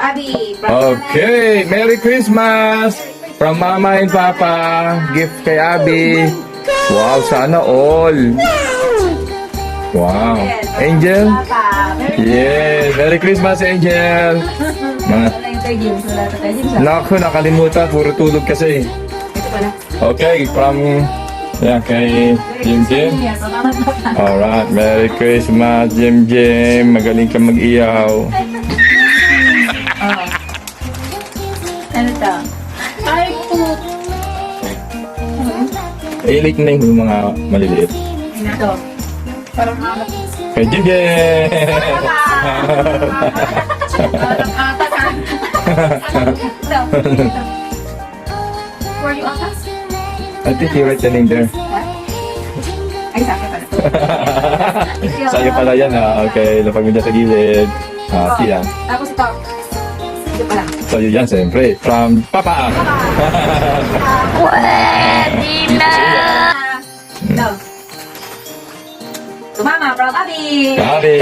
Abby. Okay, Merry Christmas! From Mama and Papa, gift kay Abby. Wow, sana all. Wow. Angel? Yes, Merry Christmas, Angel. Naku, nakalimutan. Puro tulog kasi. Okay, from... Yeah, kay Jim Jim. Alright, Merry Christmas, Jim Jim. Magaling ka mag-iyaw. Ano to? Ay, po. Ilik na yung mga maliliit. Ito. Parang mga... Kay Jim Jim. Parang atas ha. Were you atas? I think you write the name there. Ay, sa akin pala to. Sa'yo pala yan ha. Okay, lapag mo dyan sa gilid. Happy ha. Tapos ito. Ito pala. Sa'yo yan, siyempre. From Papa. Pwede na! Ito. Tumama from Abby. Abby.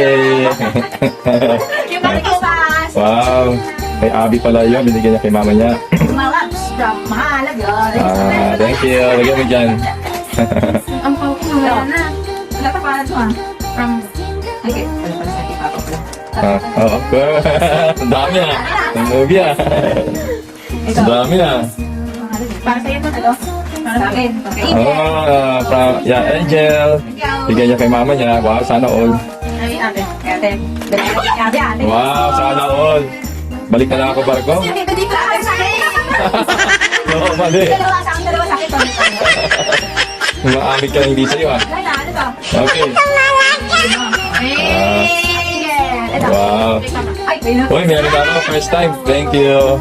Yung Merry Christmas. Wow. Kay Abby pala yun. Binigyan niya kay mama niya. Malaps from Mahalaga. Thank you. Lagyan mo dyan. Ang pao ko wala na. Wala pa para ito ah. From... Okay, wala pala sa ating papa pala. Ang dami ha. Ang movie ha. Ang dami ha. Para sa'yo ito, ito. Para sa akin. Okay. Yeah, Angel. Bigyan niya kay mama niya. Wow, sana all. Ay, ate. Ate. Ate, ate. Wow, sana all. Balik na lang ako, Barko. Hindi, hindi ka ate sa akin. Oo, mali. Dalawa sa akin, dalawa sa akin. Umaamig ka lang hindi sa'yo ha. Wala na, ano to? Okay. Ito. Wow. Ay, wala. Uy, meron ako. First time. Thank you.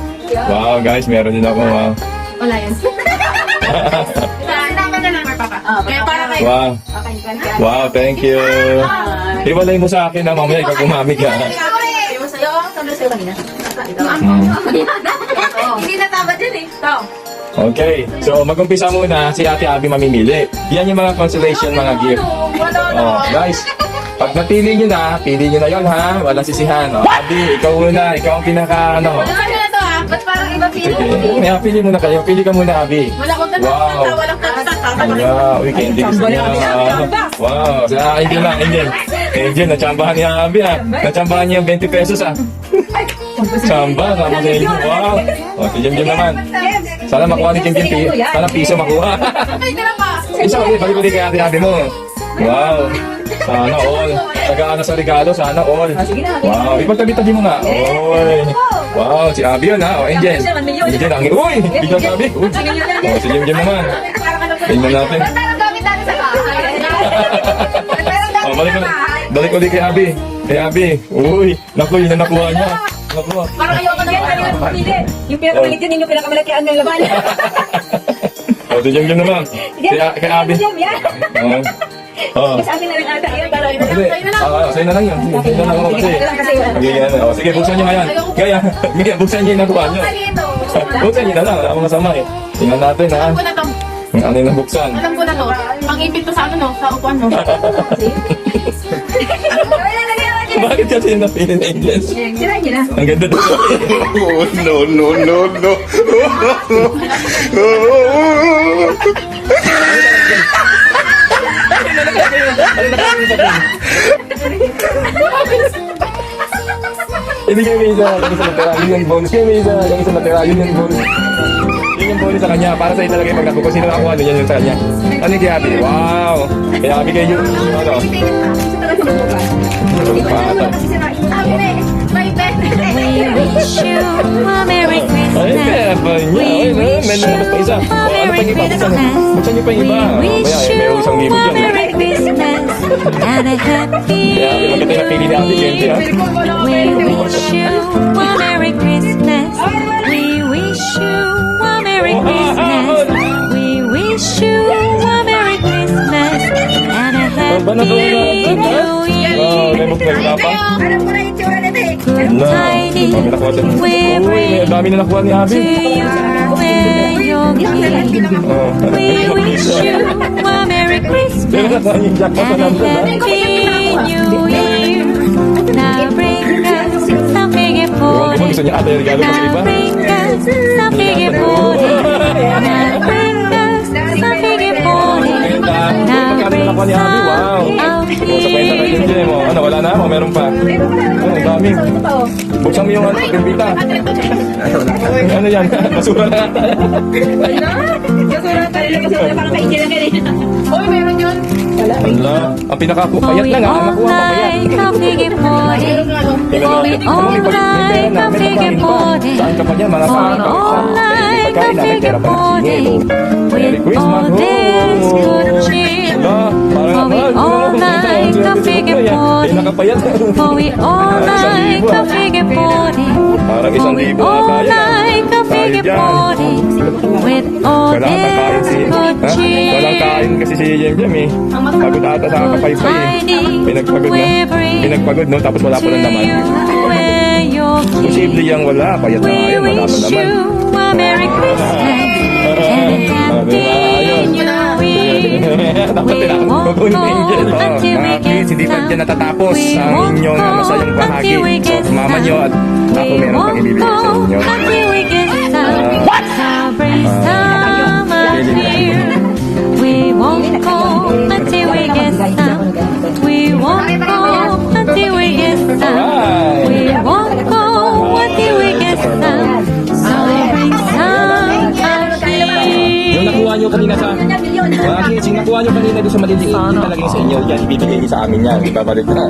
Wow, guys, meron din ako. Wow. Wala yan. Sinama na lang, Papa. Kaya para kayo. Wow. Okay, ganda. Wow, thank you. Hiwalay mo sa akin na mamaya ikaw gumamig ka. Ewan sa'yo, sabi sa'yo kanina. Ito. Hindi natabad yan eh. Ito. Okay, so mag-umpisa muna. Si Ate Abby mamimili. Yan yung mga consolation, mga gift. Oh, guys, pag napili nyo na, pili nyo na yon ha. Walang sisihan. Oh, Abby, ikaw muna. Ikaw ang pinaka, ano. Wala ka na to ah. Ba't parang iba pili? Sige, pili muna kayo. Pili ka muna, Abby. Wala kong Wow. walang tatata. Yeah, we can gusto niya. Wow, sa Angel lang, Angel. Angel, natsambahan niya Abby ha. Natsambahan niya yung 20 pesos ha. Tsamba, sama sa inyo. Wow. O, si Jim Jim naman. Sana makuha ni Jim Jim. Sana piso makuha. Ay, tira pa. Isa ulit, balik-balik kay ate-ate mo. Wow. Sana all. Tagaan na sa regalo, sana all. Wow, ipagtabi-tabi mo nga. Oy. Wow, si Abby yun ha. O, Angel. Angel, ang... Uy, biglang sabi. Uy. O, si Jim Jim naman. Tingnan natin. Parang gamit natin sa bahay. O, balik ulit kay Abby. Kay Abby. Uy, naku, yun na nakuha niya. Nakuha. Parang ayoko na yan. Kanina pumili. Yung pinakamalit yun, yung pinakamalatian ng laban. O, si Jim Jim naman. Kay Abby. Oo. Oo. Sa akin na rin ata. Ayun, parang Hindi. Sa'yo na lang yan. Sige, sa'yo na lang ako kasi. Magiging ano. O, sige, buksan niyo ngayon. Kaya, buksan niyo yung nakuha niyo. Buksan niyo na lang. Ako masama eh. Tingnan natin ha. Alam ko na to. Ang ano yung nabuksan. Alam ko na to. Pang-ipit to sa ano no, sa upuan no. Bakit kasi yung napili na Angel? Sirahin niyo na. Ang ganda doon. Oh, no, no, no, no. Hindi kayo may isa natira. Yun yung bonus. Kayo may isa natira. Yun yung bonus. Yun yung bonus sa kanya. Para sa'yo talaga yung magkakuha. Kung sino nakakuha nun, yan yung sa kanya. Ano yung kay Abby? Wow! Kaya Abby kayo yung... Ano? Wish you a Merry Ay, Christmas. kaya ba niya? Ay, may lalabas pa isa. O, ano pa yung iba? Buksan niyo pa yung iba. We wish Mamaya, you may isang libo a dyan. Merry Christmas and a happy Kaya Abby, maganda yung napili ni Abby. Kenji, ha? We wish you a Merry Christmas. We wish you a Merry Christmas. We wish you a Merry Christmas and a Ba na happy doon na? New Wow, may Year. buksan pa. Alam ko na yung tsura nito eh. Good Wala. tidings May nakuha siya. we Uy, bring ang dami na nakuha ni to Abby. you where you're king. Oh. We wish you a Merry Pero Christmas nakuha niyo yung jackpot and na a nandun, ha? happy New Year. Now bring us something important. Ewan ko, gusto niya ata yung regalo ng iba. Now bring us some piggy pudding. Now bring us some piggy pudding. Now bring Magkano na ni Abby? Wow. O, sa kwenta kayo din mo. Ano, wala na ako, meron pa. Oh, ang dami. Buksan mo yung ano, birbita. Ano yan? Basura na ata. Basura tayo lang kasi parang kainin lang ganyan. Uy, meron yun. Wala. Ang pinakapayat we lang ha. all Nakuha pa payat. like a piggy pudding. Tingnan We mo. all May like pera a na, may piggy pagkain pa. pudding. Saan ka pa niyan? Mga We saan ka? all like a Pagkain namin, piggy pera pa ng pudding. sinelo. Merry With Christmas. all this good cheer. Wala. Parang For we all like a piggy pudding. nakapayat. For we all like a piggy pudding. Parang For we 1,000 ata all yan. like a piggy Tayo dyan. pudding. With all Wala kang kain this si... good Ha? Walang kain cheer. kasi si Jem eh. Pagod ata sa kakapaypay eh. Pinagpagod na. Pinagpagod no, tapos wala pa ng laman. Posible yang wala. Payat na We ngayon. Wala pa wish naman. you a Merry Christmas and a Happy New Year. Dapat We tinakot won't ko ni Angel. go until we Mga kids, hindi pa get dyan natatapos We ang won't inyong go masayang bahagi. until we So, get mama nyo at ako We meron pang won't ibibigay go sa inyo. until we get some. Now bring summer here. We won't go until we get some. We won't go until we get some. We won't go until we get some. So bring summer Yung here. nakuha nyo kanina sa... Mga kids, yung nakuha nyo kanina doon sa maliliit, yun talaga yung sa inyo. Yan, ibibigay nyo sa amin yan. Ibabalik na.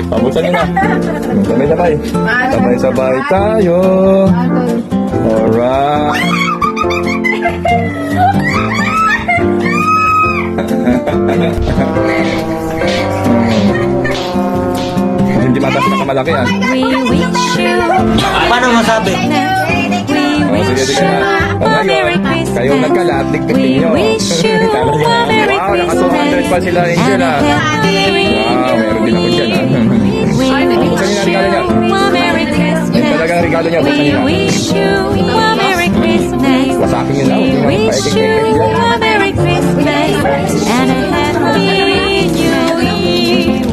Pabuksan nyo na. Sabay-sabay. Sabay-sabay tayo. Alright. Hindi matas na kamalaki yan. We wish you Paano masabi? We Oh, sige, wish sige you na. O a Merry ngayon, Christmas. kayong nagkalat, digpitin We nyo. wish you Talaga. a Merry Wow, naka Christmas 200 pa sila, Angel and a ah. Happy Wow, meron din ako dyan ah. We wish Buksan you nyo na regalo niya. a Merry Yan Christmas. talagang regalo niya. Buksan We nyo na. wish you a Merry Christmas. Wasakin nyo na. We Huwag nyo na wish you paikik-ikik dyan. a Merry Christmas and a Happy New Year. We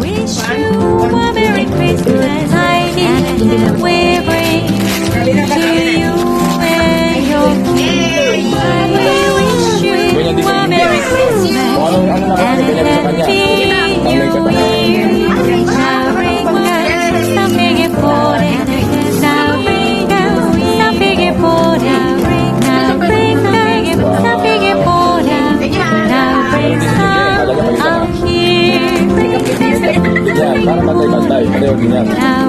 wish you a Merry Christmas and we bring to you and your kids. We wish you a Merry Christmas Kung ano na and kasi a ganyan sa kanya. Happy New Year. Now bring us some piggy pudding. Now bring us some piggy pudding. Now bring us some piggy pudding. Now bring some out here. Yan, para pantay-pantay. Pareho din yan. Now